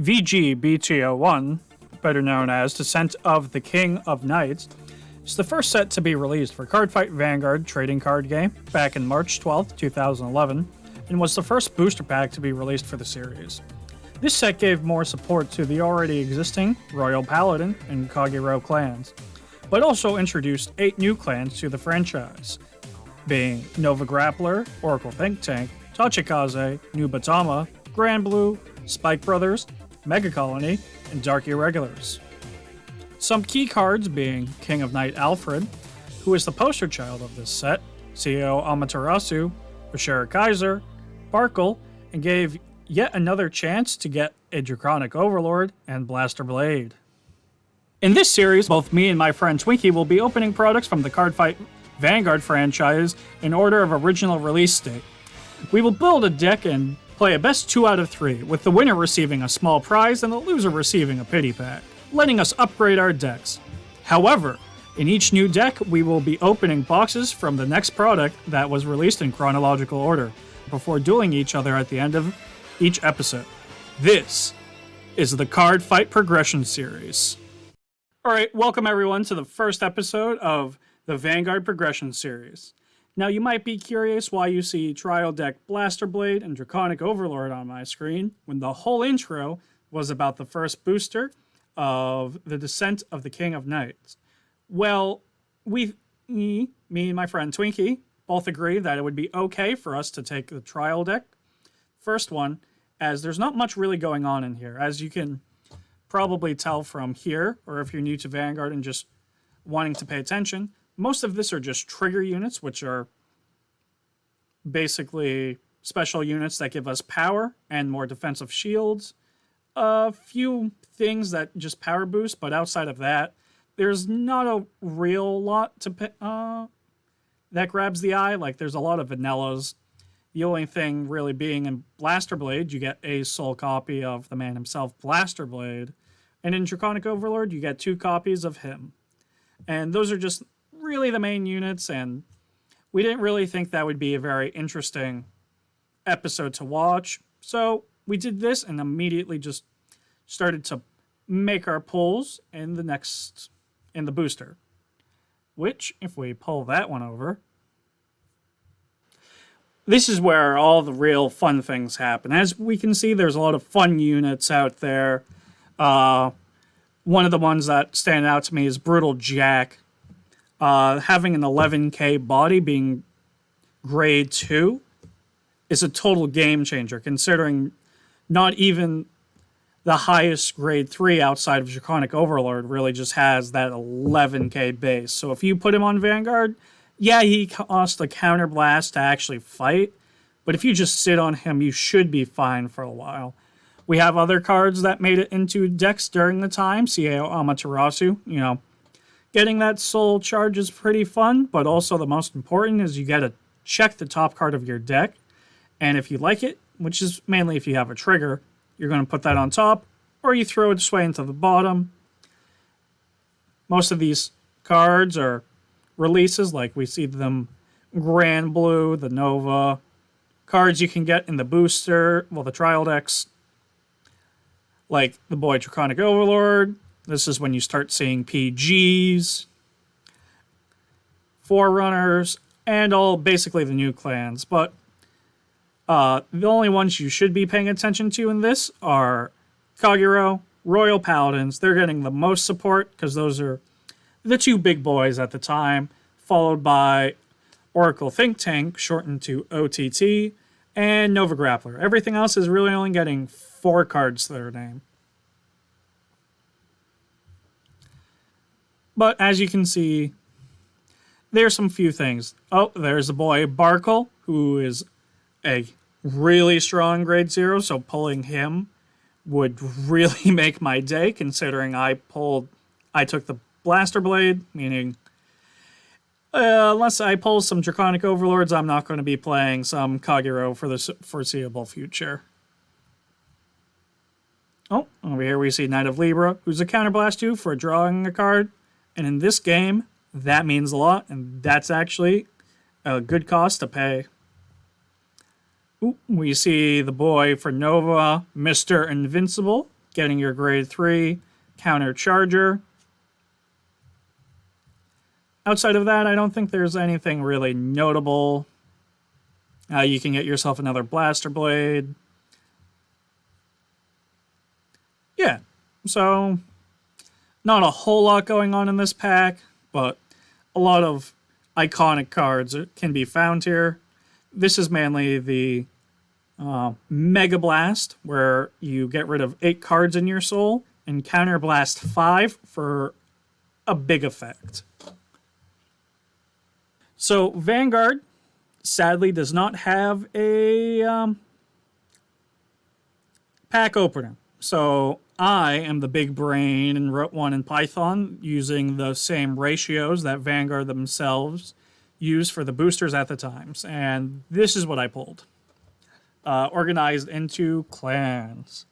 VGBT01, better known as Descent of the King of Knights, is the first set to be released for Cardfight Vanguard trading card game back in March 12, 2011, and was the first booster pack to be released for the series. This set gave more support to the already existing Royal Paladin and Kagero clans, but also introduced 8 new clans to the franchise, being Nova Grappler, Oracle Think Tank, Tachikaze, New Batama, Grand Blue, Spike Brothers, Mega Colony, and Dark Irregulars. Some key cards being King of Night Alfred, who is the poster child of this set, CEO Amaterasu, Bashara Kaiser, Barkle, and gave yet another chance to get a Draconic Overlord and Blaster Blade. In this series, both me and my friend Twinky will be opening products from the Cardfight Vanguard franchise in order of original release date. We will build a deck and play a best 2 out of 3, with the winner receiving a small prize and the loser receiving a pity pack, letting us upgrade our decks. However, in each new deck, we will be opening boxes from the next product that was released in chronological order, before dueling each other at the end of each episode. This is the Cardfight Progression series. Alright, welcome everyone to the first episode of the Vanguard Progression series. Now you might be curious why you see Trial Deck Blaster Blade and Draconic Overlord on my screen, when the whole intro was about the first booster of the Descent of the King of Knights. Well, me and my friend Twinky, both agree that it would be okay for us to take the Trial Deck, first one, as there's not much really going on in here. As you can probably tell from here, or if you're new to Vanguard and just wanting to pay attention, most of this are just trigger units, which are basically special units that give us power and more defensive shields. A few things that just power boost, but outside of that, there's not a real lot to that grabs the eye. Like, there's a lot of vanillas. The only thing really being in Blaster Blade, you get a sole copy of the man himself, Blaster Blade. And in Draconic Overlord, you get 2 copies of him. And those are just really the main units, and we didn't really think that would be a very interesting episode to watch. So we did this and immediately just started to make our pulls in the booster. Which, if we pull that one over, this is where all the real fun things happen. As we can see, there's a lot of fun units out there. One of the ones that stand out to me is Brutal Jack. Having an 11k body being grade 2 is a total game changer, considering not even the highest grade 3 outside of Draconic Overlord really just has that 11k base. So if you put him on Vanguard, yeah, he costs a counterblast to actually fight, but if you just sit on him, you should be fine for a while. We have other cards that made it into decks during the time. CEO Amaterasu, getting that soul charge is pretty fun, but also the most important is you got to check the top card of your deck, and if you like it, which is mainly if you have a trigger, you're going to put that on top, or you throw it this way into the bottom. Most of these cards are releases, like we see them Grand Blue, the Nova, cards you can get in the booster, the trial decks, like the boy Draconic Overlord. This is when you start seeing PGs, Forerunners, and all basically the new clans. But the only ones you should be paying attention to in this are Kagero, Royal Paladins. They're getting the most support because those are the 2 big boys at the time, followed by Oracle Think Tank, shortened to OTT, and Nova Grappler. Everything else is really only getting 4 cards to their name. But as you can see, there's some few things. Oh, there's the boy Barkle, who is a really strong grade 0, so pulling him would really make my day, considering I took the Blaster Blade, meaning unless I pull some Draconic Overlords, I'm not going to be playing some Kagero for the foreseeable future. Oh, over here we see Knight of Libra, who's a counterblast 2 for drawing a card. And in this game, that means a lot, and that's actually a good cost to pay. Ooh, we see the boy for Nova, Mr. Invincible, getting your grade 3 counter charger. Outside of that, I don't think there's anything really notable. You can get yourself another blaster blade. Yeah, so not a whole lot going on in this pack, but a lot of iconic cards can be found here. This is mainly the Mega Blast, where you get rid of 8 cards in your soul, and Counter Blast 5 for a big effect. So Vanguard, sadly, does not have a pack opener. So I am the big brain and wrote one in Python using the same ratios that Vanguard themselves used for the boosters at the times. And this is what I pulled. Organized into clans.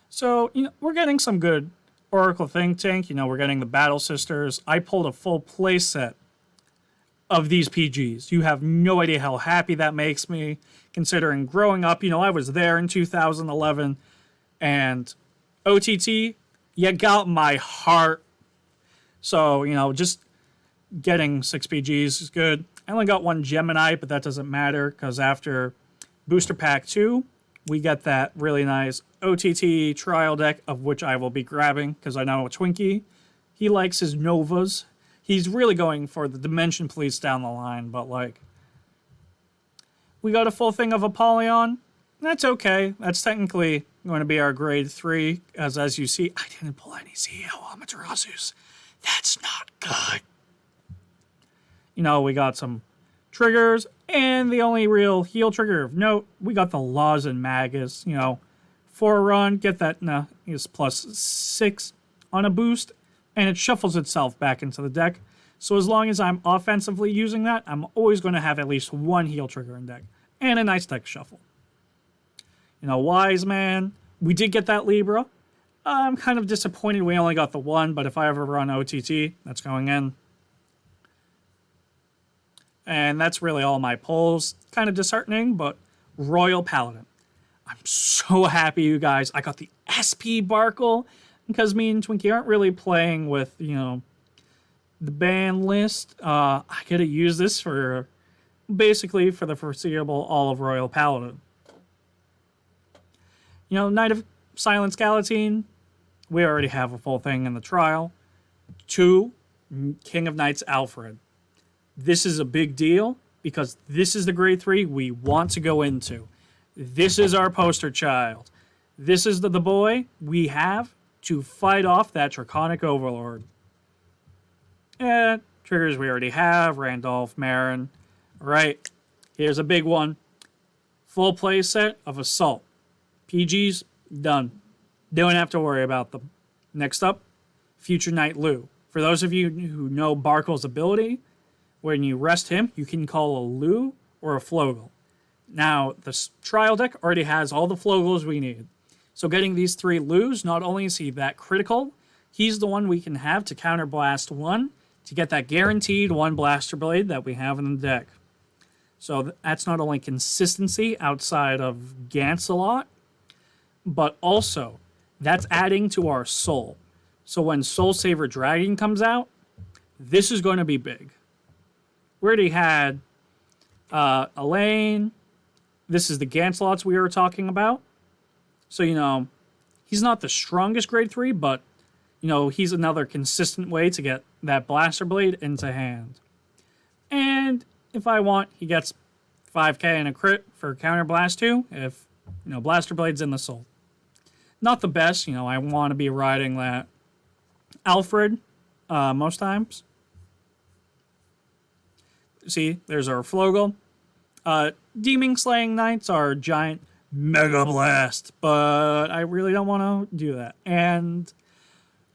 So, we're getting some good Oracle Think Tank. We're getting the Battle Sisters. I pulled a full playset of these PGs. You have no idea how happy that makes me, considering growing up, I was there in 2011, and OTT, you got my heart. So, just getting 6 PGs is good. I only got 1 Gemini, but that doesn't matter, because after Booster Pack 2, we get that really nice OTT trial deck, of which I will be grabbing, because I know Twinky, he likes his Novas. He's really going for the Dimension Police down the line, but we got a full thing of Apollyon. That's okay. That's technically going to be our grade 3, as you see, I didn't pull any CEO Amaterasus. That's not good. We got some triggers, and the only real heal trigger of note, we got the Laws and Magus. 4 run, get that, is +6 on a boost, and it shuffles itself back into the deck. So as long as I'm offensively using that, I'm always going to have at least 1 heal trigger in deck, and a nice deck shuffle. Wise Man, we did get that Libra. I'm kind of disappointed we only got the 1, but if I ever run OTT, that's going in. And that's really all my pulls. Kind of disheartening, but Royal Paladin. I'm so happy, you guys. I got the SP Barkle, because me and Twinky aren't really playing with, the ban list. I gotta use this for, basically, for the foreseeable all of Royal Paladin. Knight of Silence Galatine, we already have a full thing in the trial. 2, King of Knights Alfred. This is a big deal, because this is the grade 3 we want to go into. This is our poster child. This is the boy we have to fight off that Draconic Overlord. Triggers we already have, Randolph, Marin. Alright, here's a big one. Full play set of Assault. PGs, done. Don't have to worry about them. Next up, Future Knight Lou. For those of you who know Barkle's ability, when you rest him, you can call a Lou or a Flogel. Now, the trial deck already has all the Flogels we need. So getting these 3 Lous, not only is he that critical, he's the one we can have to counter blast 1 to get that guaranteed 1 Blaster Blade that we have in the deck. So that's not only consistency outside of Gancelot, but also that's adding to our soul. So when Soul Saver Dragon comes out, this is going to be big. We already had Elaine. This is the Gancelots we were talking about. So, he's not the strongest grade 3, but, he's another consistent way to get that Blaster Blade into hand. And if I want, he gets 5k and a crit for Counter Blast 2 if, Blaster Blade's in the soul. Not the best, I want to be riding that Alfred most times. See, there's our Flogel. Demon Slaying Knights are giant Mega Blast, but I really don't want to do that. And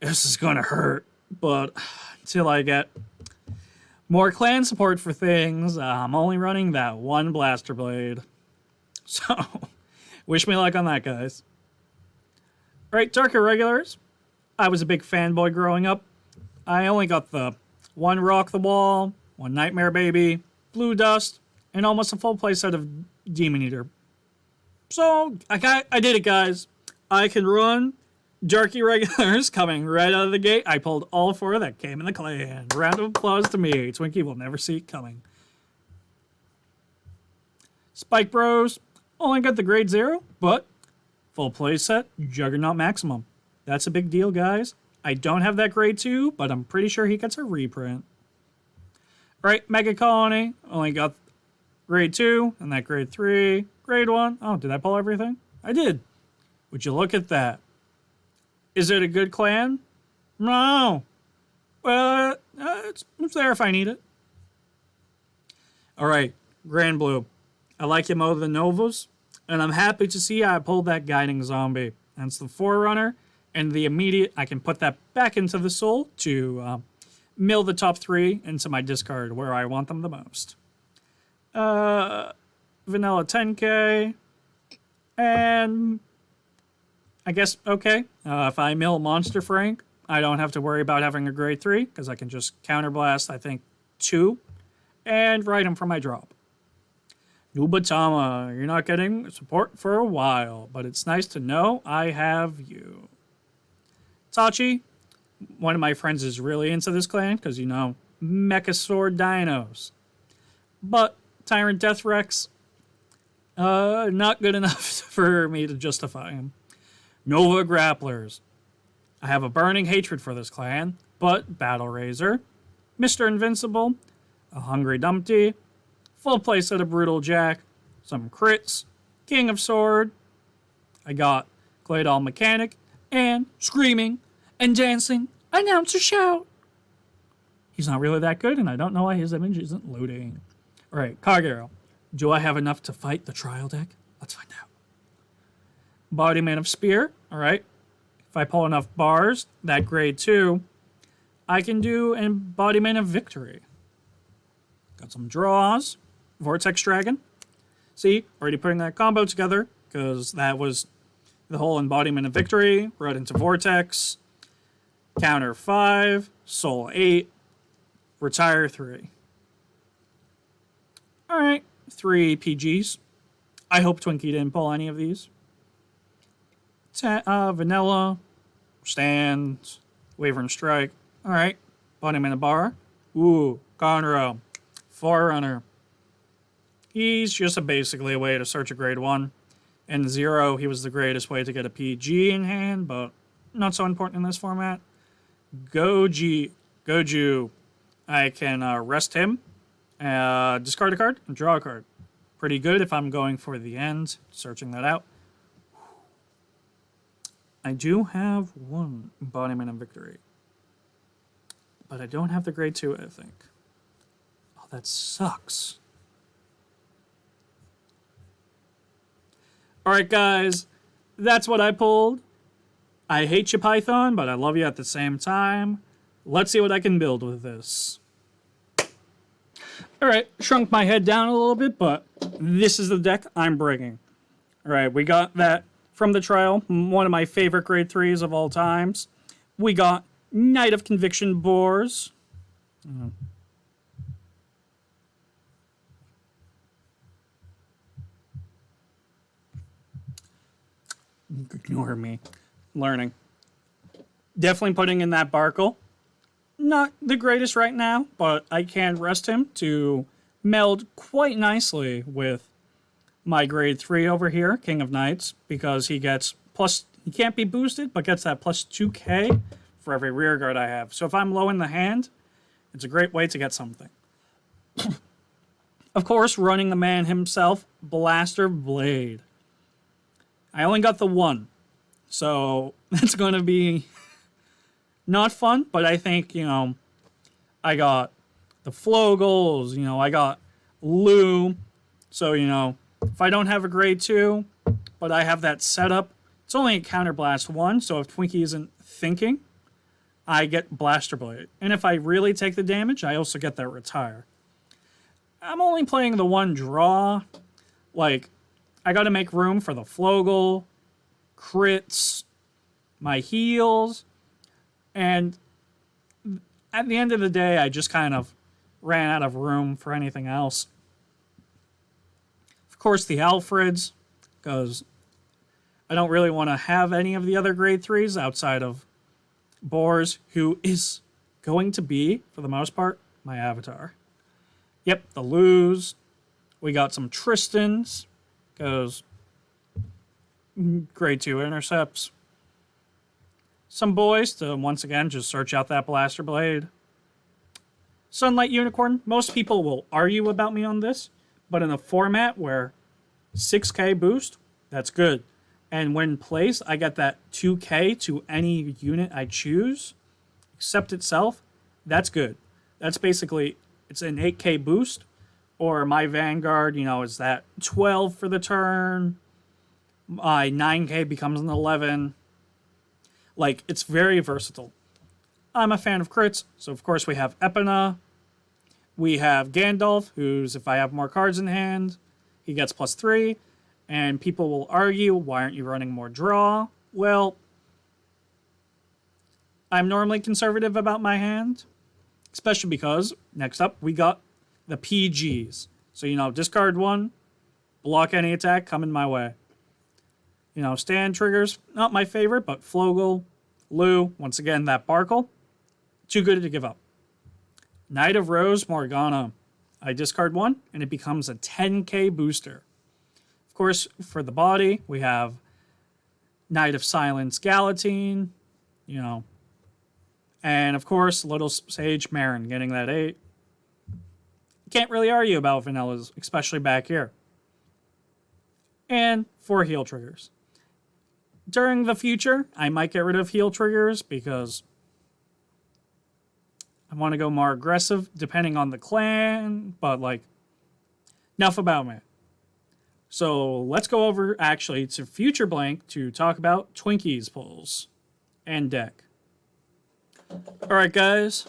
this is going to hurt, but until I get more clan support for things, I'm only running that 1 Blaster Blade. So, wish me luck on that, guys. Alright, Dark Irregulars. I was a big fanboy growing up. I only got the 1 Rock the Wall, 1 Nightmare Baby, Blue Dust, and almost a full playset of Demon Eater. So, I did it, guys. I can run Jerky regulars coming right out of the gate. I pulled all 4 that came in the clan. Round of applause to me. Twinky will never see it coming. Spike Bros. Only got the grade 0, but full playset, Juggernaut Maximum. That's a big deal, guys. I don't have that grade 2, but I'm pretty sure he gets a reprint. Right, Mega Colony. Only got grade 2, and that grade 3. Grade 1. Oh, did I pull everything? I did. Would you look at that? Is it a good clan? No. Well, it's there if I need it. All right, Grand Blue. I like him over the Novas, and I'm happy to see I pulled that Guiding Zombie. That's the Forerunner, and the immediate, I can put that back into the Soul to mill the top 3 into my discard where I want them the most. Vanilla 10k, and I guess, okay, if I mill Monster Frank, I don't have to worry about having a grade 3, because I can just counterblast, I think, 2, and write him for my drop. Nubatama, you're not getting support for a while, but it's nice to know I have you. Tachi, one of my friends is really into this clan, because, you know, Mecha Sword Dinos. But Tyrant Death Rex, not good enough for me to justify him. Nova Grapplers. I have a burning hatred for this clan, but Battle Razor, Mr. Invincible, a Hungry Dumpty, full playset of Brutal Jack, some crits, King of Sword. I got Claydol Mechanic, and Screaming and Dancing Announcer Shout. He's not really that good, and I don't know why his image isn't loading. All right, Kagero. Do I have enough to fight the trial deck? Let's find out. Embodiment of Spear. All right. If I pull enough bars, that grade 2, I can do Embodiment of Victory. Got some draws. Vortex Dragon. See, already putting that combo together, because that was the whole Embodiment of Victory. Right into Vortex. Counter 5. Soul 8. Retire 3. All right. 3 PGs. I hope Twinky didn't pull any of these. Vanilla, Stand, Wavering Strike. All right, Embodiment of Bar. Ooh, Conroe, Forerunner. He's just basically a way to search a grade 1. And 0, he was the greatest way to get a PG in hand, but not so important in this format. Goju. I can rest him, discard a card, and draw a card. Pretty good if I'm going for the end, searching that out. I do have 1 Embodiment of Victory, but I don't have the grade 2, I think. Oh, that sucks. Alright, guys, that's what I pulled. I hate you, Python, but I love you at the same time. Let's see what I can build with this. Alright, shrunk my head down a little bit, but this is the deck I'm bringing. Alright, we got that from the trial, one of my favorite grade 3s of all times. We got Knight of Conviction Boars. Ignore me. Learning. Definitely putting in that Barkle. Not the greatest right now, but I can rest him to meld quite nicely with my grade 3 over here, King of Knights, because he gets plus, he can't be boosted, but gets that plus 2k for every rear guard I have. So if I'm low in the hand, it's a great way to get something. Of course, running the man himself, Blaster Blade. I only got the 1, so that's going to be not fun, but I think, you know, I got the Flogles, you know, I got Lou, so, you know, if I don't have a grade 2, but I have that setup, it's only a Counterblast 1, so if Twinky isn't thinking, I get Blaster Blade. And if I really take the damage, I also get that Retire. I'm only playing the 1 draw. Like, I gotta make room for the Flogle, crits, my heals, and at the end of the day, I just kind of ran out of room for anything else. Of course, the Alfreds, because I don't really want to have any of the other grade 3s outside of Boars, who is going to be, for the most part, my avatar. Yep, the Luz. We got some Tristans, because grade 2 intercepts. Some boys to, once again, just search out that Blaster Blade. Sunlight Unicorn. Most people will argue about me on this, but in a format where 6k boost, that's good. And when placed, I get that 2k to any unit I choose, except itself. That's good. That's basically, it's an 8k boost, or my Vanguard, is that 12 for the turn. My 9k becomes an 11. Like, it's very versatile. I'm a fan of crits, so of course we have Epina. We have Gandalf, who's, if I have more cards in hand, he gets +3. And people will argue, why aren't you running more draw? Well, I'm normally conservative about my hand, especially because, next up, we got the PGs. So, discard 1, block any attack coming my way. Stand triggers, not my favorite, but Flogel, Lou, once again, that Barkle, too good to give up. Knight of Rose Morgana. I discard 1, and it becomes a 10k booster. Of course, for the body, we have Knight of Silence Galatine, and of course, Little Sage Marin getting that 8. Can't really argue about vanillas, especially back here. And 4 heal triggers. During the future, I might get rid of heal triggers because I want to go more aggressive depending on the clan, but enough about me. So let's go over actually to Future Blank to talk about Twinky's pulls and deck. Alright guys,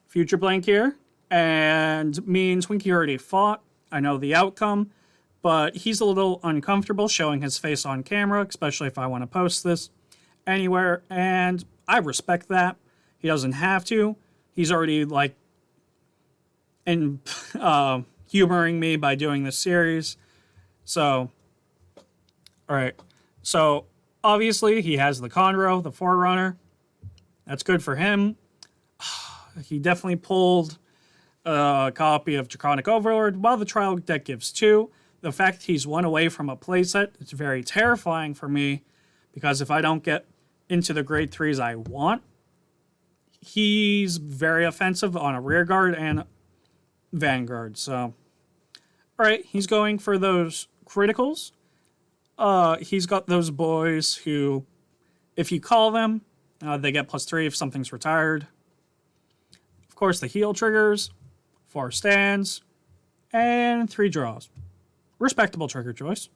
Future Blank here, and me and Twinky already fought. I know the outcome, but he's a little uncomfortable showing his face on camera, especially if I want to post this anywhere, and I respect that. He doesn't have to. He's already humoring me by doing this series. So, alright. So, obviously, he has the Conroe, the Forerunner. That's good for him. He definitely pulled a copy of Draconic Overlord, while the trial deck gives 2. The fact he's 1 away from a playset, it's very terrifying for me, because if I don't get into the grade 3s I want, he's very offensive on a rear guard and Vanguard. So, alright, he's going for those criticals. He's got those boys who, if you call them, they get +3 if something's retired. Of course, the heal triggers, 4 stands, and 3 draws. Respectable trigger choice.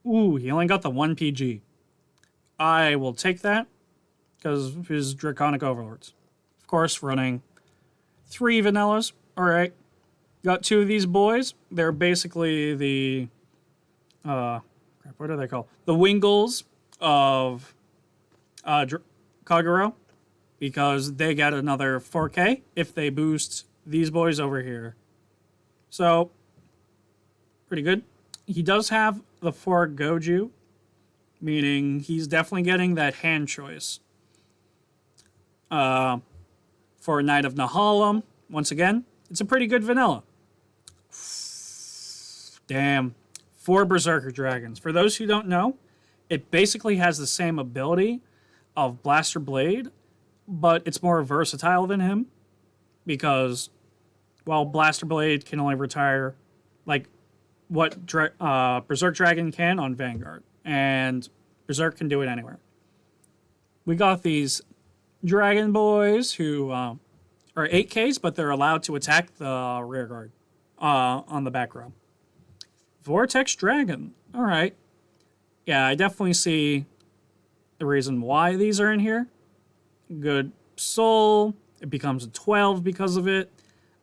Ooh, he only got the 1 PG. I will take that because of his Draconic Overlords. Of course, running 3 vanillas. Alright. Got 2 of these boys. They're basically the... what are they called? The Wingles of Kagero. Because they get another 4k if they boost these boys over here. So, pretty good. He does have the 4 Goju, meaning he's definitely getting that hand choice. For Knight of Nahalem, once again, it's a pretty good vanilla. Damn. 4 Berserker Dragons. For those who don't know, it basically has the same ability of Blaster Blade, but it's more versatile than him, because, while Blaster Blade can only retire, what Berserk Dragon can on Vanguard, and Berserk can do it anywhere. We got these Dragon Boys who are 8Ks, but they're allowed to attack the rear guard on the back row. Vortex Dragon. Alright. Yeah, I definitely see the reason why these are in here. Good soul. It becomes a 12 because of it.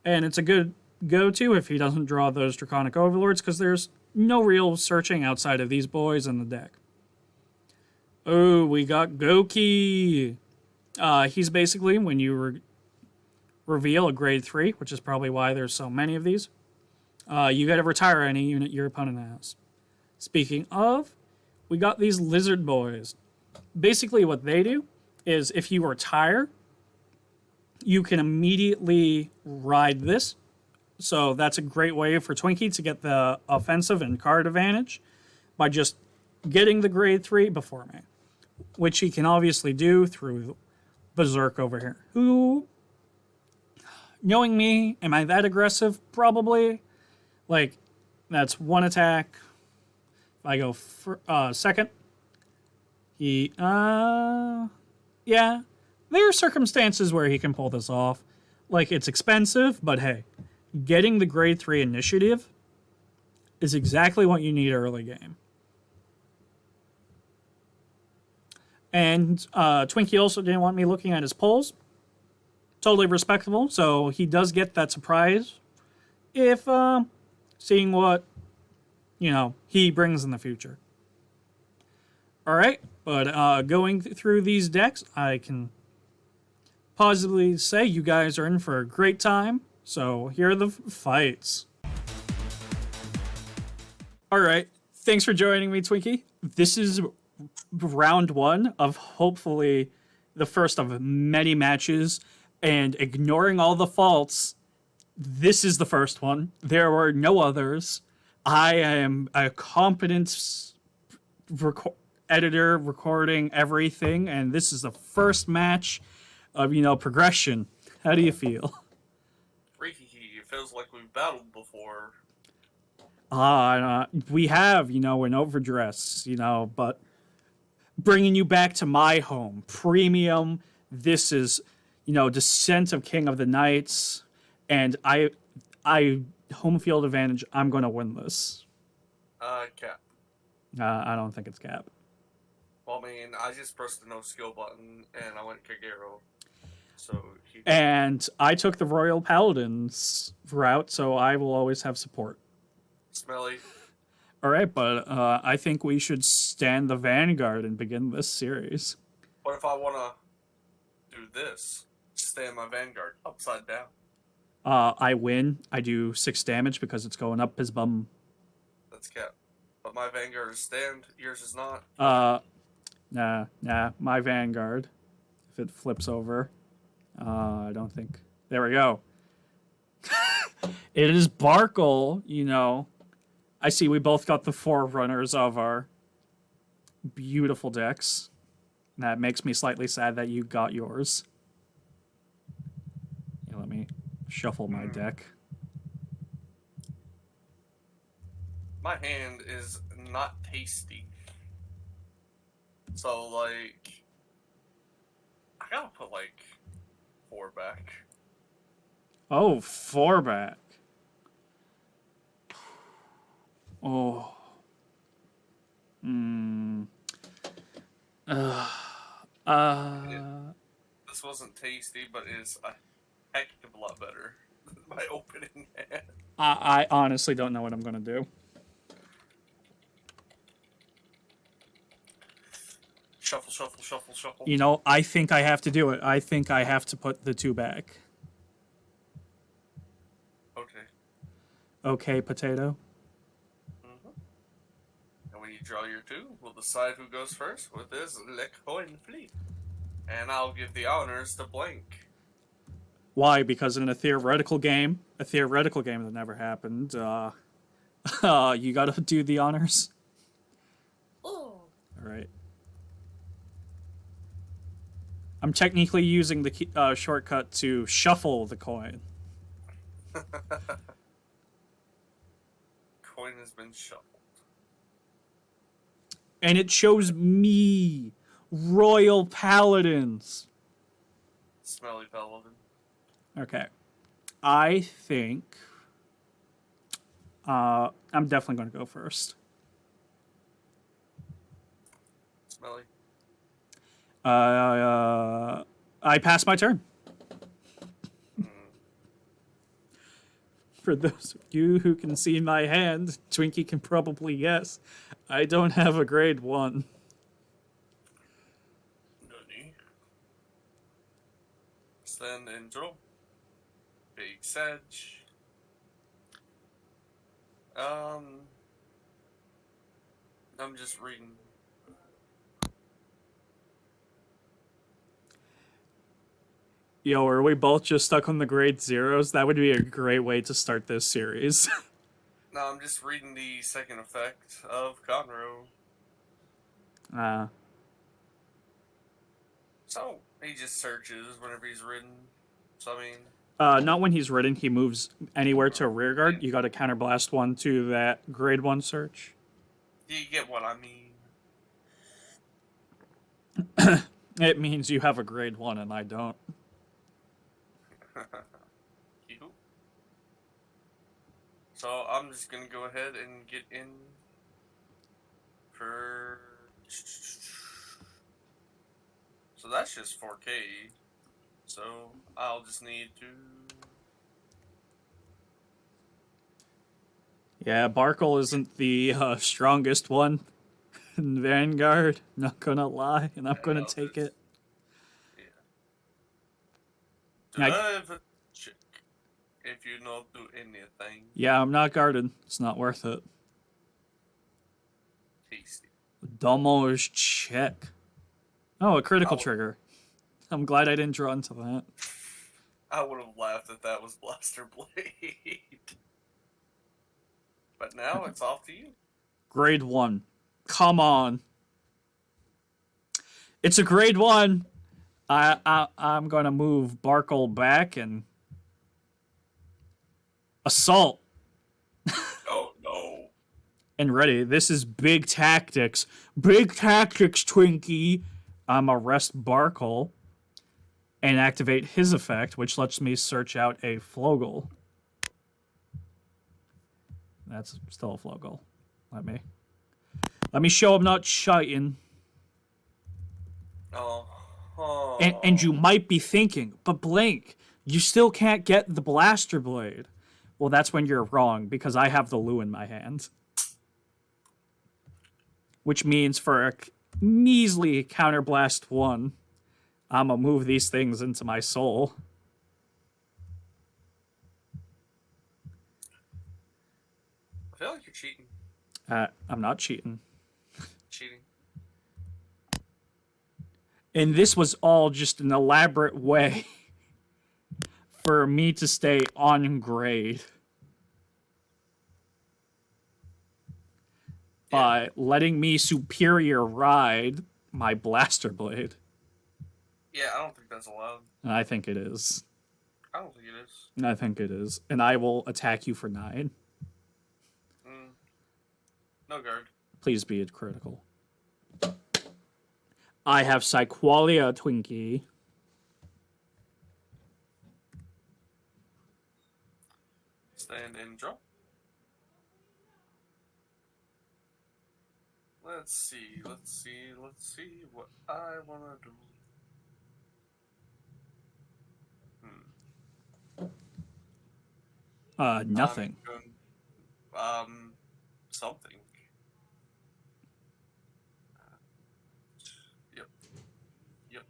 And it's a good go-to if he doesn't draw those Draconic Overlords, because there's no real searching outside of these boys in the deck. Oh, we got Goki. He's basically, when you reveal a grade 3, which is probably why there's so many of these, you gotta retire any unit your opponent has. Speaking of, we got these lizard boys. Basically, what they do is if you retire, you can immediately ride this. So that's a great way for Twinky to get the offensive and card advantage by just getting the grade 3 before me, which he can obviously do through Berserk over here. Who, knowing me, am I that aggressive? Probably. Like, that's one attack. If I go for, second, he, yeah, there are circumstances where he can pull this off. Like, it's expensive, but hey, getting the grade 3 initiative is exactly what you need early game. And Twinkie also didn't want me looking at his polls. Totally respectable, so he does get that surprise if seeing what, he brings in the future. All right, but going through these decks, I can positively say you guys are in for a great time. So here are the fights. All right, thanks for joining me, Twinkie. This is round 1 of hopefully the first of many matches, and ignoring all the faults, this is the first one. There were no others. I am a competent editor recording everything, and this is the first match of, progression. How do you feel? Freaky, it feels like we've battled before. We have, in overdress, but bringing you back to my home, premium. This is, Descent of King of the Knights, and I home field advantage. I'm going to win this. Cap. I don't think it's cap. Well, I mean, I just pressed the no skill button and I went Kagero. So and I took the Royal Paladins route, so I will always have support. Smelly. All right, but I think we should stand the Vanguard and begin this series. What if I want to do this? Stand my Vanguard upside down. I win. I do 6 damage because it's going up his bum. That's cap. But my Vanguard is stand. Yours is not. Nah. My Vanguard. If it flips over. I don't think. There we go. It is Barkle, I see we both got the forerunners of our beautiful decks. That makes me slightly sad that you got yours. Yeah, let me shuffle my deck. My hand is not tasty. So, I gotta put, 4 back. Oh, 4 back. Oh. This wasn't tasty, but it's a heck of a lot better than my opening hand. I honestly don't know what I'm gonna do. Shuffle, shuffle, shuffle, shuffle. I think I have to do it. I think I have to put the 2 back. Okay. Okay, potato. And when you draw your 2, we'll decide who goes first with this Le Coin Fleet. And I'll give the honors to Blank. Why? Because in a theoretical game that never happened, you gotta do the honors. Oh. Alright. I'm technically using the shortcut to shuffle the coin. Coin has been shuffled. And it shows me Royal Paladins. Smelly Paladin. Okay. I think I'm definitely going to go first. Smelly. I pass my turn. For those of you who can see my hand, Twinkie can probably guess. I don't have a grade 1. Nani. Stand and draw. Big Sedge. I'm just reading Yo, are we both just stuck on the grade zeros? That would be a great way to start this series. No, I'm just reading the second effect of Conroe. uh, So, he just searches whenever he's ridden. So, I mean... not when he's ridden, he moves anywhere to rear guard. You gotta counterblast 1 to that grade 1 search. Do you get what I mean? It means you have a grade 1 and I don't. So I'm just gonna go ahead and get in for... So that's just 4K. So I'll just need to... Yeah, Barkle isn't the strongest one in Vanguard. Not gonna lie, and I'm gonna take it. Yeah. Drive a chick if you don't do anything. Yeah, I'm not guarded. It's not worth it. Tasty. Domo's check. Oh, a critical trigger. I'm glad I didn't draw into that. I would have laughed if that was Blaster Blade. But now it's off to you. Grade 1. Come on. It's a grade 1. I'm gonna move Barkle back and assault. Oh no. And ready. This is big tactics. Big tactics, Twinky. I'm arrest Barkle and activate his effect, which lets me search out a Flogel. That's still a Flogel. Let me show I'm not shouting. Oh. And you might be thinking, but Blink, you still can't get the Blaster Blade. Well, that's when you're wrong, because I have the Lu in my hand. Which means for a measly Counterblast 1, I'm gonna move these things into my soul. I feel like you're cheating. I'm not cheating. Cheating. And this was all just an elaborate way for me to stay on grade. By letting me superior ride my Blaster Blade. Yeah, I don't think that's allowed. And I think it is. I don't think it is. I think it is. And I will attack you for 9. No guard. Please be it critical. I have Psyqualia, Twinky. Stand and draw. Let's see what I wanna do. Nothing. Something. Yep.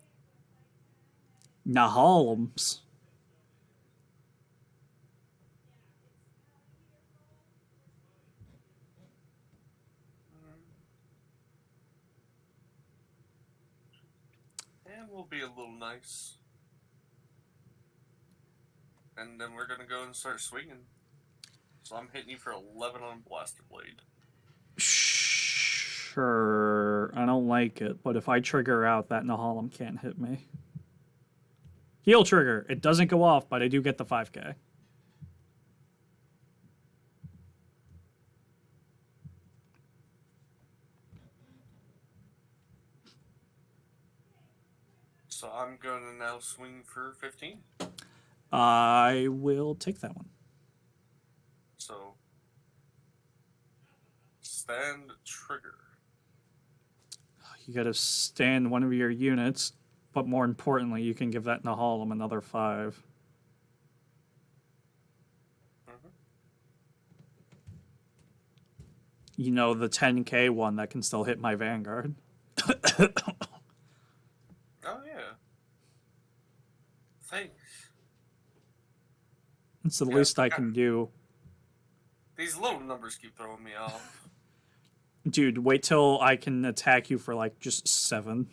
Nahalms. And we'll be a little nice. And then we're gonna go and start swinging. So I'm hitting you for 11 on Blaster Blade. Sure. I don't like it, but if I trigger out, that Nahalm can't hit me. Heal trigger. It doesn't go off, but I do get the 5k. So I'm going to now swing for 15. I will take that one. So, stand trigger. You gotta stand one of your units, but more importantly, you can give that Nahalm another 5. You know, the 10k one that can still hit my Vanguard. Oh, yeah. Thanks. It's the least I can do. These little numbers keep throwing me off. Dude, wait till I can attack you for, like, just 7.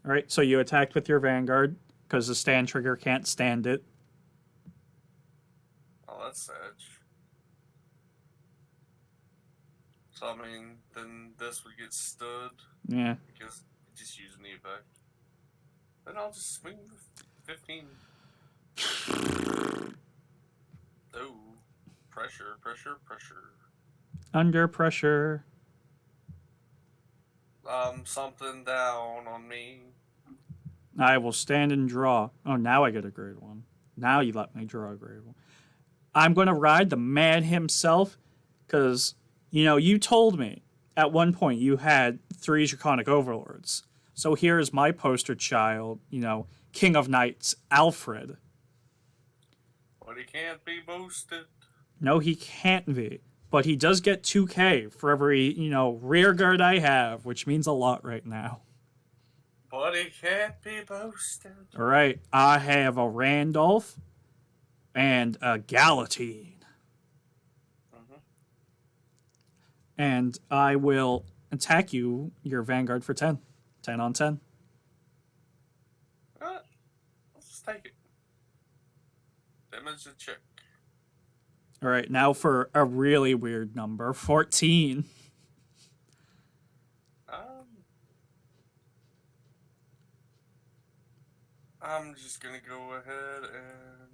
All right, so you attacked with your Vanguard because the stand trigger can't stand it. Oh, that's sad. So, I mean, then this would get stood. Yeah. Because it just used me back. Then I'll just swing 15. Oh. Pressure, pressure, pressure. Under pressure. Something down on me. I will stand and draw. Oh, now I get a grade 1. Now you let me draw a grade 1. I'm going to ride the man himself because, you told me at one point you had 3 Draconic Overlords. So here's my poster child, King of Knights, Alfred. But he can't be boosted. No, he can't be. But he does get 2k for every, rear guard I have, which means a lot right now. But he can't be boosted. All right, I have a Randolph and a Galatine. Mm-hmm. And I will attack you, your Vanguard, for 10. 10 on 10. Let's take it. Damage the check. All right, now for a really weird number, 14. I'm just gonna go ahead and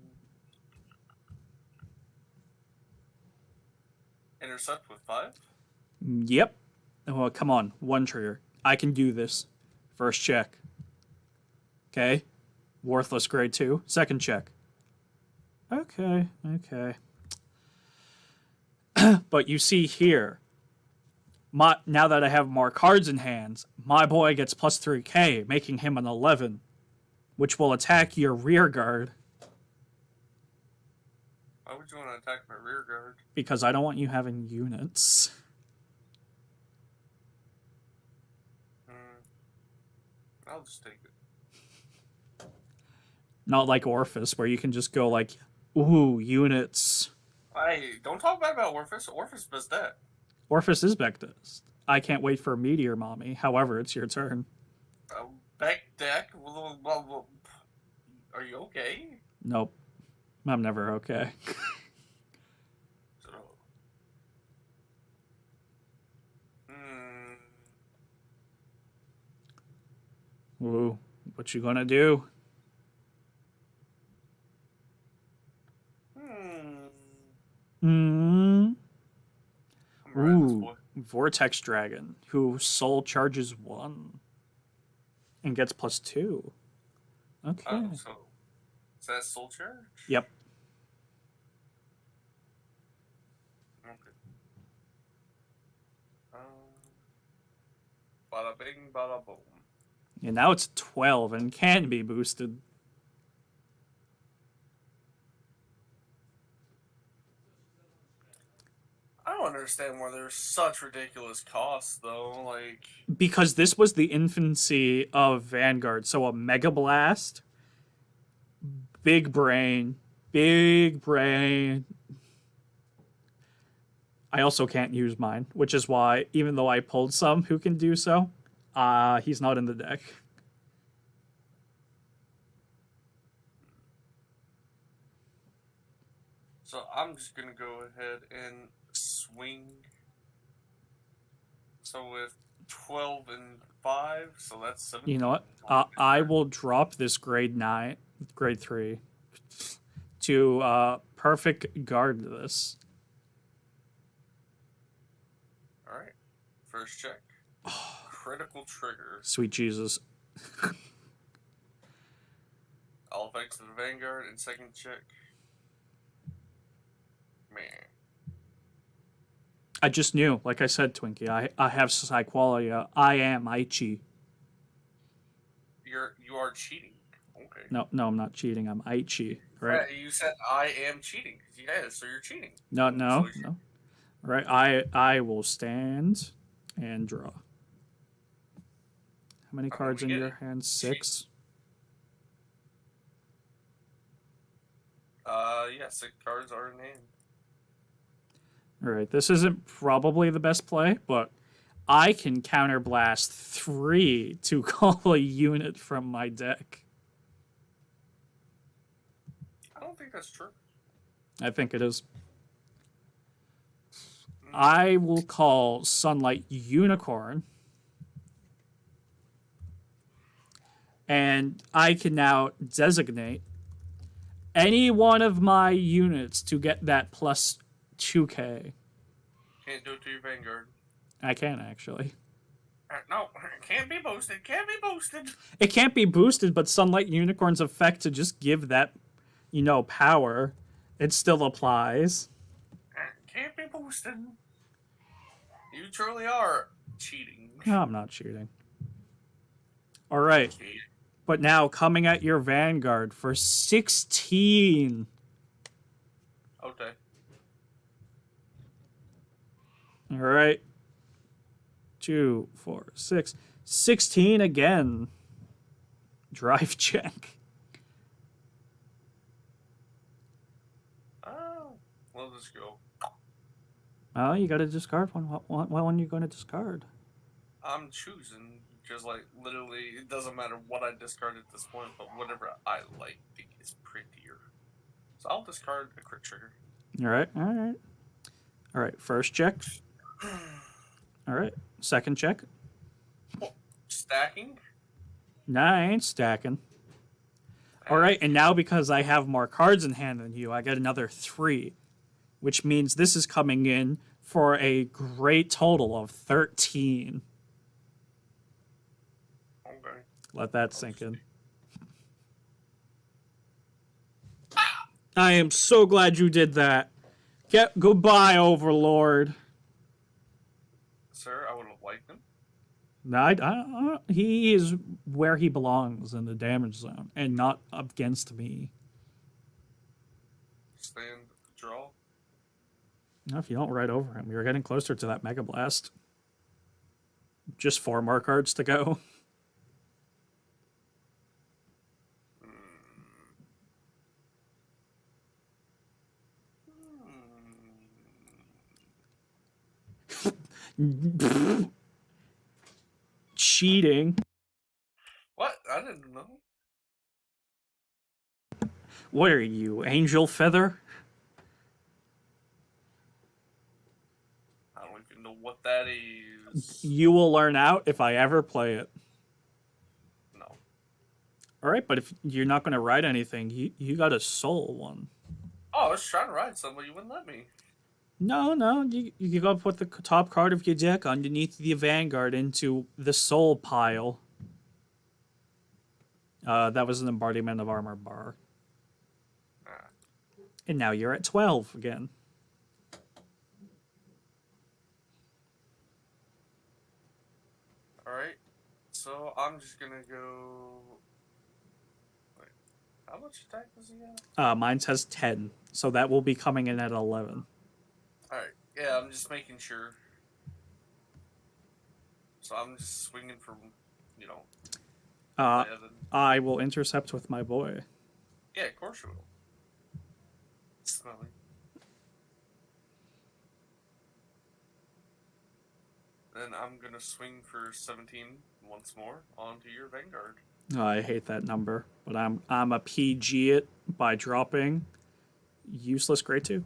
intercept with 5. Yep. Oh, come on, 1 trigger. I can do this. First check. Okay. Worthless grade 2. Second check. Okay. But you see here, now that I have more cards in hand, my boy gets plus 3k, making him an 11, which will attack your rear guard. Why would you want to attack my rear guard? Because I don't want you having units. I'll just take it. Not like Orphis, where you can just go like, ooh, units. Hey, don't talk bad about Orphis. Orphis does that. Orphis is Bectus. I can't wait for Meteor Mommy. However, it's your turn. Beck deck? Are you okay? Nope. I'm never okay. Ooh, what you gonna do? Ooh, Vortex Dragon, who soul charges 1 and gets plus 2. Okay. Oh, so is that soul charge? Yep. Okay. Bada bing, bada boom. And now it's 12 and can be boosted. I don't understand why there's such ridiculous costs, though. Like, because this was the infancy of Vanguard, so a Mega Blast, big brain. I also can't use mine, which is why, even though I pulled some who can do so, he's not in the deck. So I'm just gonna go ahead and swing. So with 12 and 5, so that's 7. You know what? I will drop this grade 3 to perfect guard this. All right, first check. Critical trigger. Sweet Jesus. All effects of the Vanguard and second check. Man. I just knew, like I said, Twinky, I have high quality. I am Aichi. You are cheating. Okay. No, I'm not cheating. I'm Aichi. Right? Yeah, you said I am cheating. Yeah, so you're cheating. No. So All right, I will stand and draw. How many cards in your hand? 6? Yeah, 6 cards are in hand. All right, this isn't probably the best play, but I can counterblast 3 to call a unit from my deck. I don't think that's true. I think it is. I will call Sunlight Unicorn. And I can now designate any one of my units to get that plus 2k. Can't do it to your Vanguard. I can, actually. No, can't be boosted. Can't be boosted. It can't be boosted, but Sunlight Unicorn's effect to just give that, power, it still applies. Can't be boosted. You truly are cheating. No, I'm not cheating. All right. But now coming at your Vanguard for 16. Okay. All right. 2, 4, 6. 16 again. Drive check. Oh, we'll just go. Oh, you got to discard one. What one are you going to discard? I'm choosing, because, like, literally, it doesn't matter what I discard at this point, but whatever I think is prettier. So I'll discard a crit trigger. All right. All right, first check. All right, second check. Oh, stacking? Nah, I ain't stacking. All right, and now because I have more cards in hand than you, I get another 3, which means this is coming in for a great total of 13. Okay. Let that sink in. I am so glad you did that. Goodbye, Overlord. Sir, I would have liked him. No, he is where he belongs in the damage zone and not against me. Stand, draw. No, if you don't ride over him, you're getting closer to that Mega Blast. Just 4 more cards to go. Cheating. What? I didn't know. What are you, Angel Feather? I don't even know what that is. You will learn out if I ever play it. No. Alright, but if you're not going to write anything, you got a soul one. Oh, I was trying to write somebody, you wouldn't let me. No, you gotta put the top card of your deck underneath the Vanguard into the soul pile. That was an embodiment of Armor Bar. And now you're at 12 again. Alright, so I'm just gonna go... Wait, how much attack does he have? Mine has 10, so that will be coming in at 11. Alright, yeah, I'm just making sure. So I'm just swinging for, 11. I will intercept with my boy. Yeah, of course you will. Smelly. Then I'm gonna swing for 17 once more onto your Vanguard. Oh, I hate that number, but I'm a PG it by dropping useless grade 2.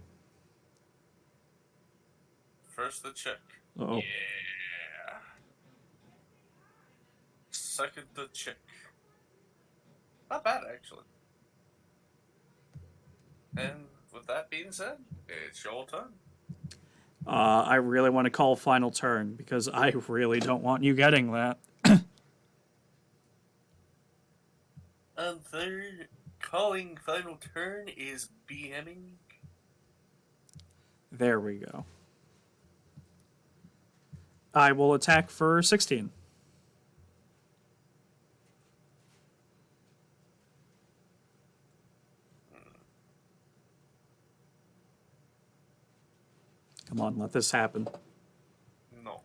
First the check. Oh. Yeah. Second the check. Not bad, actually. And with that being said, it's your turn. I really want to call final turn because I really don't want you getting that. And third, calling final turn is BMing. There we go. I will attack for 16. Come on, let this happen. No.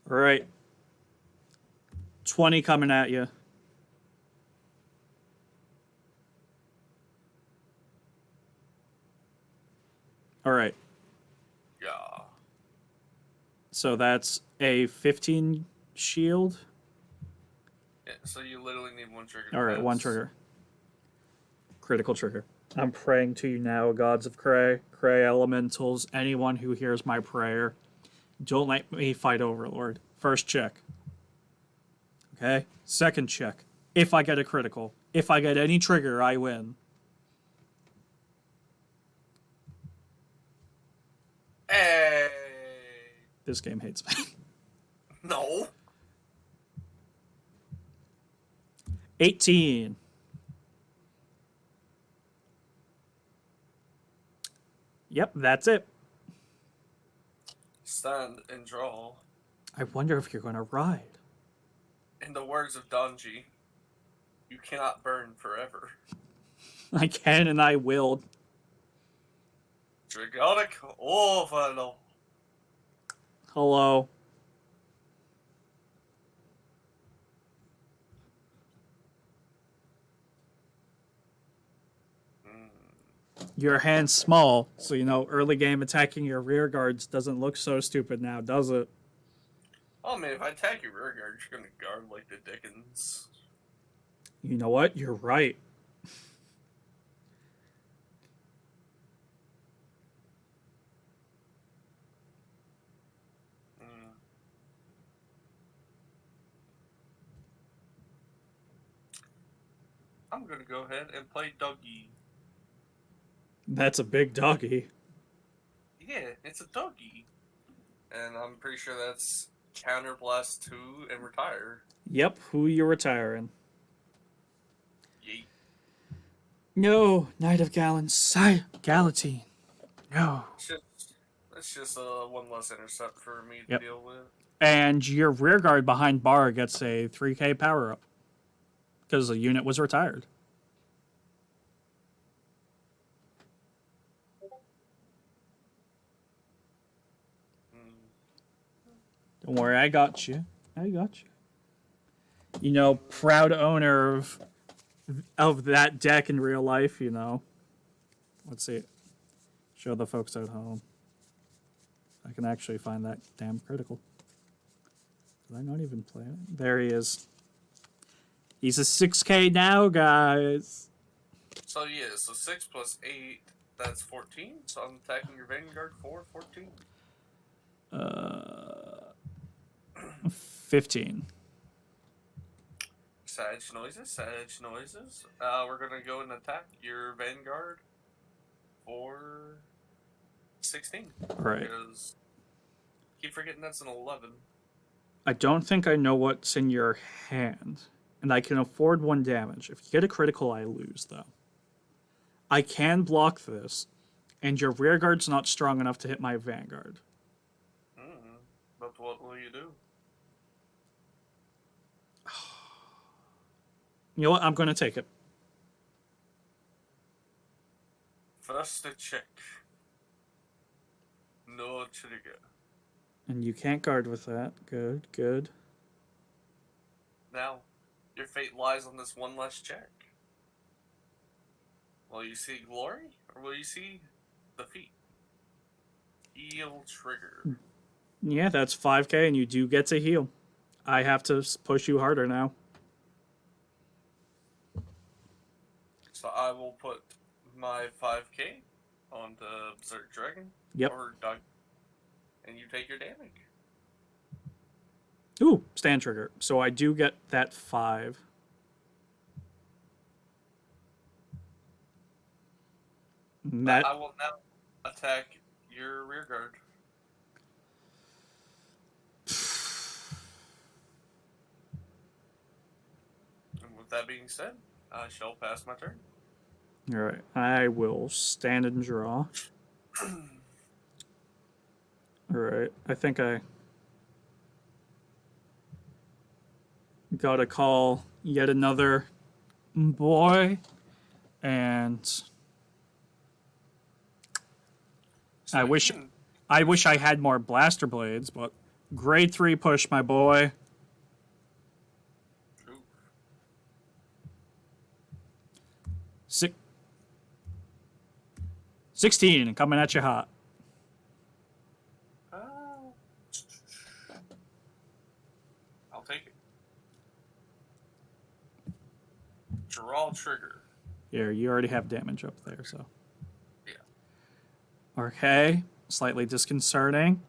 All right. 20 coming at you. All right. Yeah. So that's a 15 shield. Yeah, so you literally need one trigger. All right, one trigger. Critical trigger. I'm praying to you now, gods of Cray, Cray elementals, anyone who hears my prayer. Don't let me fight Overlord. First check. Okay? Second check. If I get a critical. If I get any trigger, I win. Hey! This game hates me. No! 18. Yep, that's it. Stand and draw. I wonder if you're going to ride. In the words of Donji, you cannot burn forever. I can and I will. Dragonic Overlord. Hello. Your hand's small, so you know early game attacking your rear guards doesn't look so stupid now, does it? Oh man, if I attack your rear guard, you're gonna guard like the Dickens. You know what? You're right. I'm gonna go ahead and play Dougie. That's a big doggy. Yeah, it's a Dougie. And I'm pretty sure that's Counterblast 2 and retire. Yep, who you retiring? Yeet. No, Knight of Galatine. No. That's just one less intercept for me to deal with. And your rear guard behind bar gets a 3k power up. Because the unit was retired. Don't worry, I got you. I got you. You know, proud owner of that deck in real life, you know. Let's see. Show the folks at home. I can actually find that damn critical. Did I not even play it? There he is. He's a 6k now, guys. So yeah, so 6 plus 8, that's 14. So I'm attacking your Vanguard for 14. 15. Sag noises. We're gonna go and attack your Vanguard for 16. Right. Because keep forgetting that's an 11. I don't think I know what's in your hand. And I can afford 1 damage. If you get a critical, I lose, though. I can block this, and your rear guard's not strong enough to hit my Vanguard. But what will you do? You know what? I'm going to take it. First check. No trigger. And you can't guard with that. Good, good. Now, your fate lies on this one less check. Will you see glory, or will you see defeat? Heal trigger. Yeah, that's 5k, and you do get to heal. I have to push you harder now. So I will put my 5k on the Berserk Dragon. Yep. Or Doug. And you take your damage. Ooh, stand trigger. So I do get that 5. I will now attack your rear guard. And with that being said, I shall pass my turn. Alright, I will stand and draw. Alright, I think I gotta call yet another boy, and So I wish I had more blaster blades, but grade 3 push, my boy. Ooh. 16 coming at you hot. take it. Draw trigger. Here, you already have damage up there, so. Yeah. Okay, slightly disconcerting.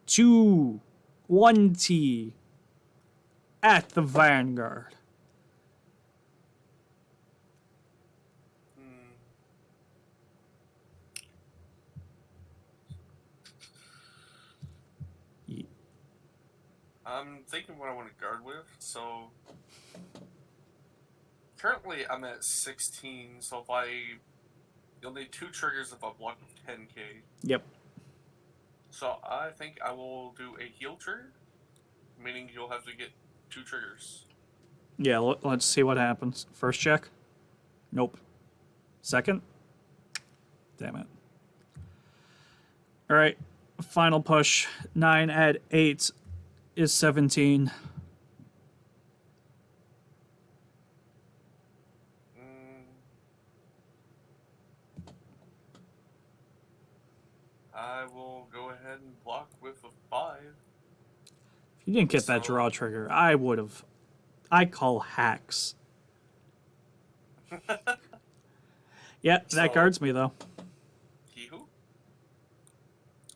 220 at the Vanguard. I'm thinking what I want to guard with. So currently I'm at 16. So if you'll need 2 triggers if I block with 10k. Yep. So I think I will do a heal trigger, meaning you'll have to get 2 triggers. Yeah, let's see what happens. First check. Nope. Second. Damn it. All right. Final push. 9 at 8 is 17. I will go ahead and block with a 5. If you didn't get that draw trigger, I would have. I call hacks. Yeah, that guards me, though. He-hoo.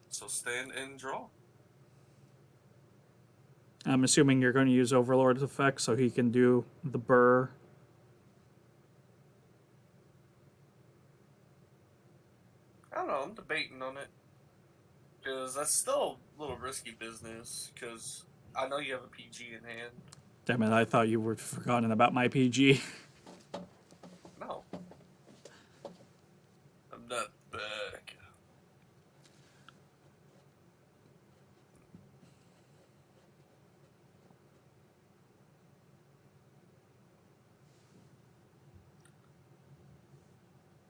So stand and draw. I'm assuming you're going to use Overlord's effect so he can do the burr. I don't know, I'm debating on it. Because that's still a little risky business, because I know you have a PG in hand. Damn it, I thought you were forgotten about my PG. No. I'm not back.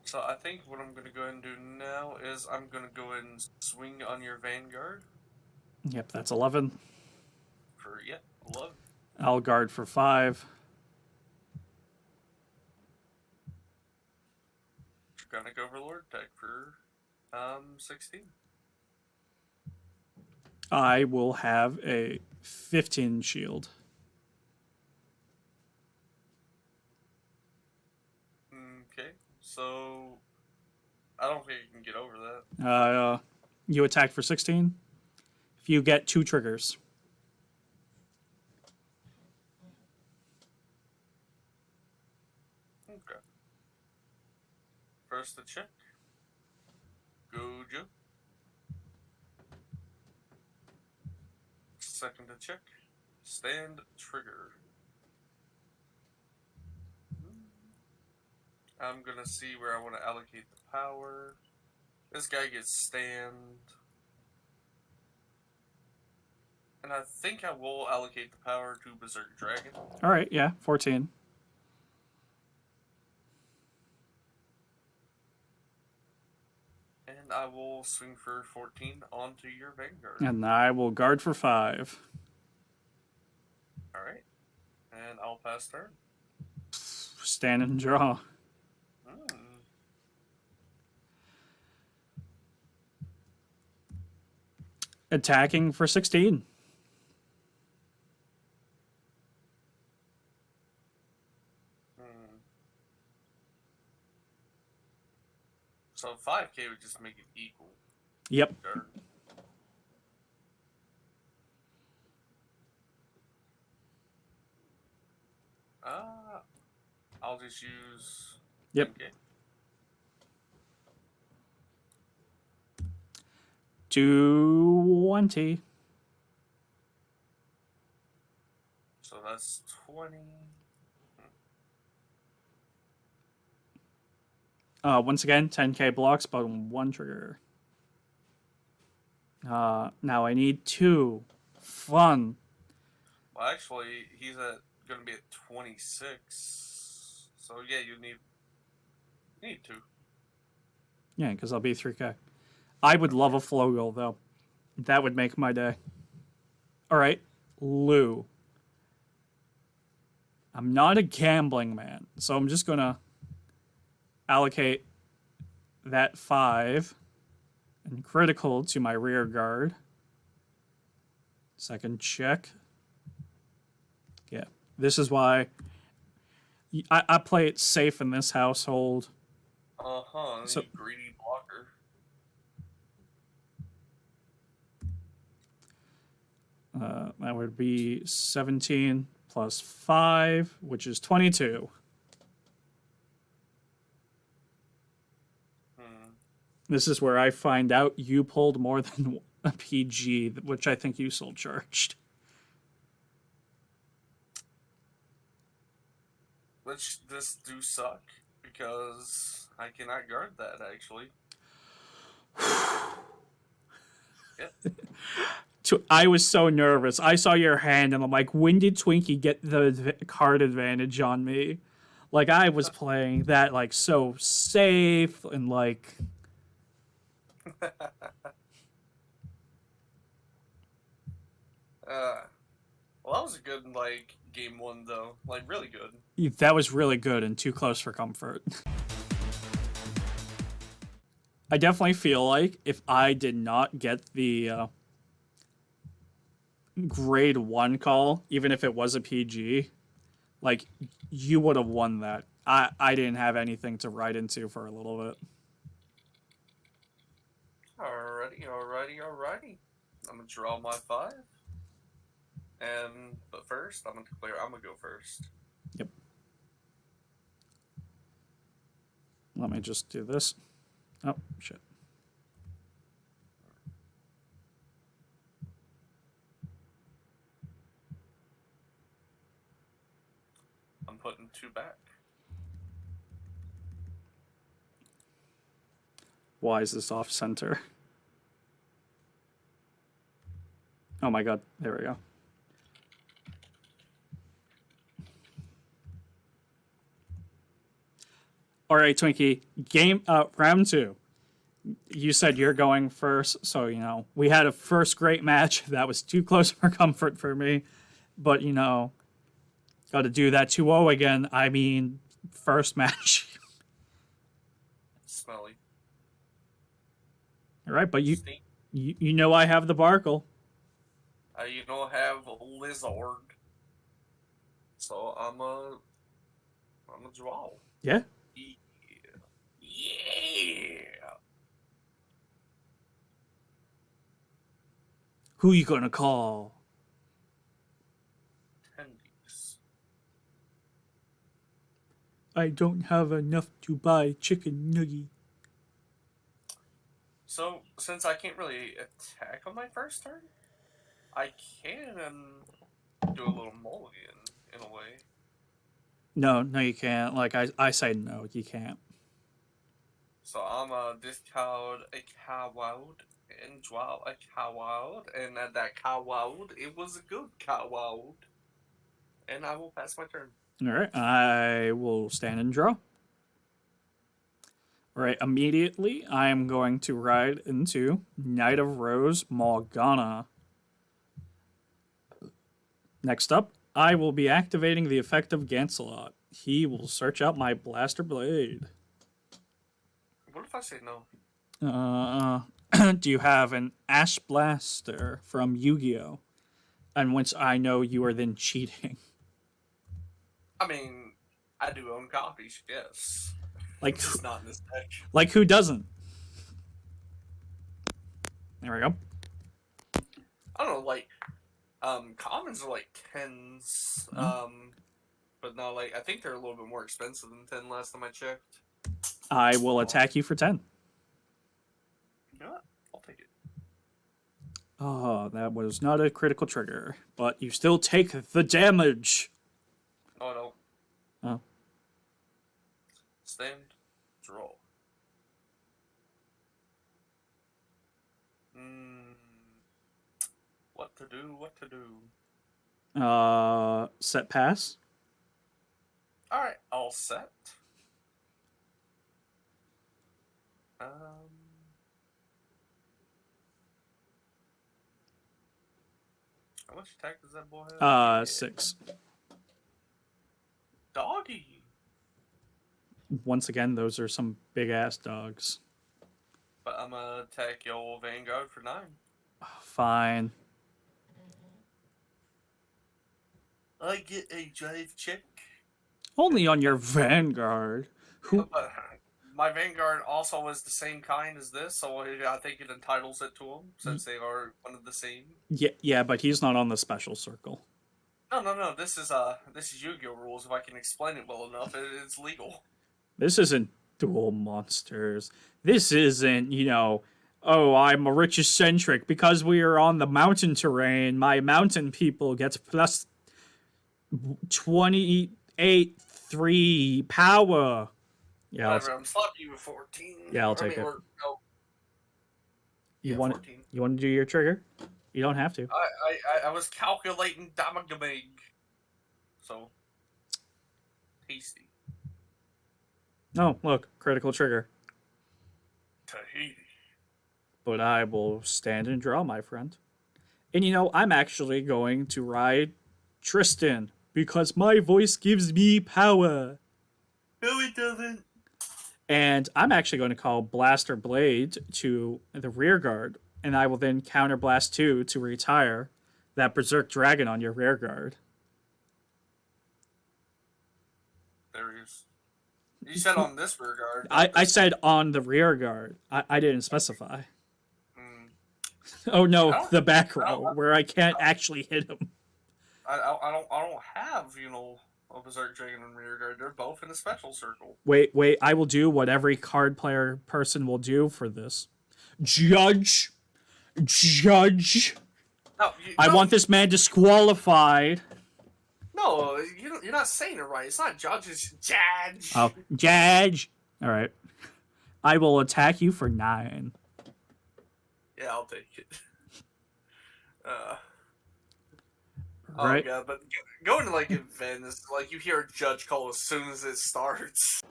So I think what I'm going to go ahead and do now is I'm going to go ahead and swing on your Vanguard. Yep, that's 11. For, 11. I'll guard for 5. Draconic Overlord, attack for 16. I will have a 15 shield. Okay, so I don't think you can get over that. You attack for 16. If you get 2 triggers. Okay. First to check. Gojo. Second to check. Stand trigger. I'm gonna see where I want to allocate the power. This guy gets stand. And I think I will allocate the power to Berserk Dragon. Alright, yeah, 14. And I will swing for 14 onto your Vanguard. And I will guard for 5. Alright. And I'll pass turn. Stand and draw. Attacking for 16. So 5k would just make it equal. Yep. I'll just use. Yep. 10K. 220. So that's 20. Once again, 10k blocks, but 1 trigger. Now I need 2. Fun. Well, actually, he's going to be at 26. So yeah, you need 2. Yeah, because I'll be 3k. I would love a flow goal, though. That would make my day. All right, Lou. I'm not a gambling man, so I'm just going to allocate that 5 and critical to my rear guard. Second check. This is why I play it safe in this household. So, you greedy blocker. That would be 17 plus 5, which is 22. This is where I find out you pulled more than a PG, which I think you still charged. Which this do suck, because I cannot guard that, actually. Yep. I was so nervous. I saw your hand, and I'm like, when did Twinky get the card advantage on me? Like, I was playing that, like, so safe, and, like... Well, that was a good, like, game one, though. Like, really good. That was really good and too close for comfort. I definitely feel like if I did not get the grade 1 call, even if it was a PG, like, you would have won that. I didn't have anything to write into for a little bit. Alrighty. I'm gonna draw my 5. But first, I'm gonna declare I'm gonna go first. Yep. Let me just do this. Oh, shit. I'm putting 2 back. Why is this off center? Oh my god, there we go. All right, Twinky, round 2. You said you're going first, so, you know, we had a first great match. That was too close for comfort for me. But, you know, got to do that 2-0 again. I mean, first match. Smelly. All right, but you know I have the Barkle. You don't have a Lizard. So I'm a draw. Yeah? Yeah. Who you gonna call? Tendies. I don't have enough to buy chicken nugget. So, since I can't really attack on my first turn, I can do a little mulligan, in a way. No, you can't. Like, I say no, you can't. So I'm a discard a coward and draw a coward, and that coward, it was a good coward. And I will pass my turn. Alright, I will stand and draw. Alright, immediately I am going to ride into Knight of Rose Morgana. Next up, I will be activating the effect of Gancelot. He will search out my Blaster Blade. What if I say no? Do you have an Ash Blaster from Yu-Gi-Oh? And once I know you are then cheating. I mean, I do own copies, yes. Like, it's not in this deck. Like, who doesn't? There we go. I don't know, like, commons are like 10s, but no, like, I think they're a little bit more expensive than 10 last time I checked. I will attack you for 10. You know what? I'll take it. Oh, that was not a critical trigger, but you still take the damage. Oh, no. Oh. Stand. Draw. What to do? Set pass. Alright, all set. How much attack does that boy have? 6. Doggy. Once again, those are some big-ass dogs. But I'm gonna attack your Vanguard for 9. Fine. I get a drive check. Only on your Vanguard. Who? But my Vanguard also is the same kind as this, so I think it entitles it to them since they are one of the same. Yeah, but he's not on the special circle. No. This is Yu-Gi-Oh rules. If I can explain it well enough, it's legal. This isn't Duel Monsters. This isn't, oh, I'm a rich eccentric. Because we are on the mountain terrain, my mountain people gets plus 28 power. Yeah, Whatever, I'm slapping you with 14. Yeah, I'll take it. You want to do your trigger? You don't have to. I was calculating damage. So tasty. Oh, look, critical trigger. Tahiti. But I will stand and draw, my friend. And I'm actually going to ride Tristan because my voice gives me power. No, it doesn't. And I'm actually going to call Blaster Blade to the rear guard, and I will then counter Blast 2 to retire that Berserk Dragon on your rear guard. There he is. You said on this rear guard. I said on the rear guard. I didn't specify. Oh no, the back row where I can't actually hit him. I don't have a Berserk Dragon and rear guard. They're both in a special circle. Wait. I will do what every card player person will do for this. Judge. No, I want this man disqualified. No, you're not saying it right. It's not judge, it's judge. Oh, judge. All right. I will attack you for 9. Yeah, I'll take it. Right. Oh god, but going to events, you hear a judge call as soon as it starts.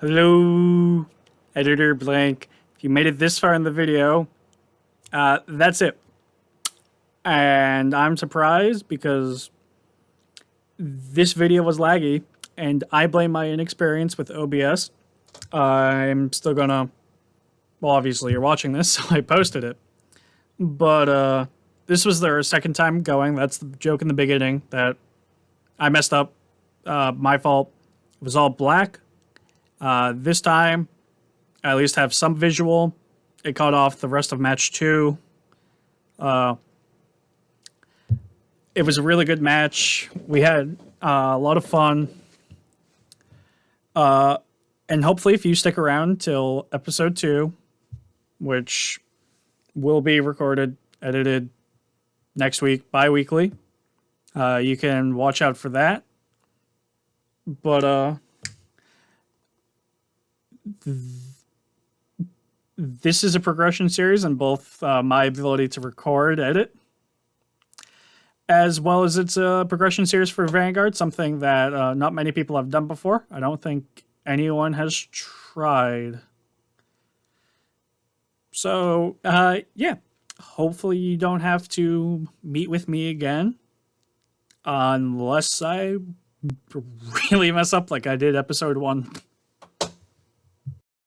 Hello, Editor Blank. If you made it this far in the video, that's it. And I'm surprised because this video was laggy, and I blame my inexperience with OBS. I'm still gonna... Well, obviously you're watching this, so I posted it. But, this was their second time going. That's the joke in the beginning, that I messed up. My fault. It was all black. This time, I at least have some visual. It cut off the rest of match 2. It was a really good match. We had a lot of fun. And hopefully if you stick around till episode 2, which will be recorded, edited next week, bi-weekly, you can watch out for that. But this is a progression series, and both my ability to record, edit, as well as it's a progression series for Vanguard, something that not many people have done before. I don't think anyone has tried. So, yeah. Hopefully you don't have to meet with me again. Unless I really mess up like I did episode 1.